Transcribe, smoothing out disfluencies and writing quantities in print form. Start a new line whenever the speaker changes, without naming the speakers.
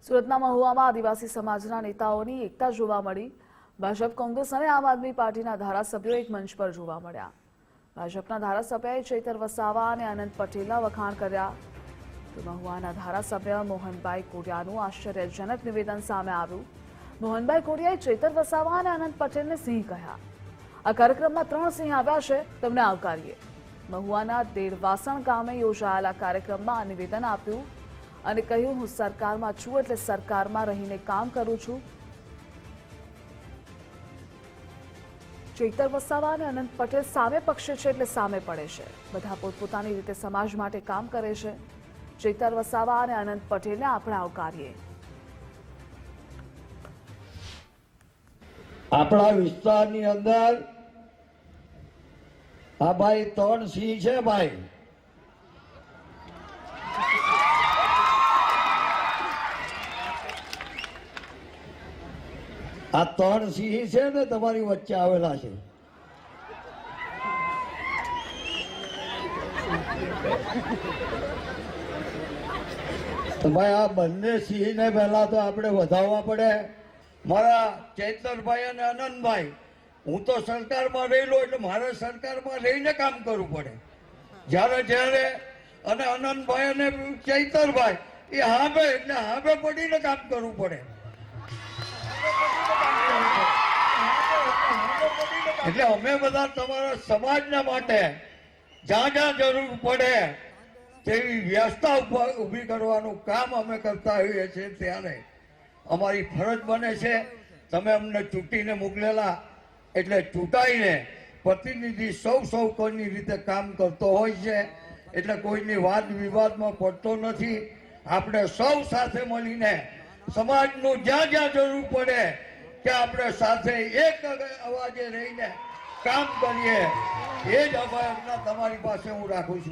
સુરતના મહુવામાં આદિવાસી સમાજના નેતાઓની એકતા જોવા મળી। ભાજપ, કોંગ્રેસ અને આમ આદમી પાર્ટીના ધારાસભ્યો એક મંચ પર જોવા મળ્યા। ભાજપના ધારાસભ્યએ ચૈતર વસાવા અને અનંત પટેલના વખાણ કર્યા તો મહુવાના ધારાસભ્ય મોહનભાઈ કોડિયાનું આશ્ચર્યજનક નિવેદન સામે આવ્યું। મોહનભાઈ કોડિયાએ ચૈતર વસાવા અને અનંત પટેલને સિંહ કહ્યા। આ કાર્યક્રમમાં 3 સિંહ આવ્યા છે, તેમને આવકારીએ। મહુવાના દેડવાસણ ગામે યોજાયેલા કાર્યક્રમમાં આ નિવેદન આપ્યું અને કહ્યું, હું સરકારમાં છું એટલે સરકારમાં રહીને કામ કરું છું। ચૈતર વસાવા અને અનંત પટેલ સામે પક્ષે છે એટલે સામે પડે છે। બધા પોતપોતાની રીતે સમાજ માટે કામ કરે છે। ચૈતર વસાવા અને અનંત પટેલને આપણે આવકારીએ।
આપણા વિસ્તારની અંદર આ ભાઈ 3 સિંહ છે ભાઈ। આ 3 સિંહ છે ને તમારી વચ્ચે આવેલા છે। તો ભાઈ આ બંને સિંહને પહેલા તો આપણે વધાવવા પડે। મારા ચૈતરભાઈ અને અનંતભાઈ, હું તો સરકારમાં રહેલો એટલે મારે સરકારમાં રહીને કામ કરવું પડે। જ્યારે અને અનંતભાઈ અને ચૈતરભાઈ એ હાંભે એટલે હાંભે પડીને કામ કરવું પડે। એટલે અમે બધા તમારા સમાજના માટે જ્યાં જ્યાં જરૂર પડે તેવી વ્યવસ્થા ઊભી કરવાનું કામ અમે કરતા હોઈએ છીએ। ત્યારે અમારી ફરજ બને છે। તમે અમને ચૂંટીને મોકલેલા એટલે ચૂંટાઈને પ્રતિનિધિ સૌ કોઈની રીતે કામ કરતો હોય છે। એટલે કોઈની વાદ વિવાદમાં પડતો નથી। આપણે સૌ સાથે મળીને સમાજનું જ્યાં જ્યાં જરૂર પડે કે આપણે સાથે એક અવાજે રહીને કામ કરીએ। એ જ અભિયાન તમારી પાસે હું રાખું છું।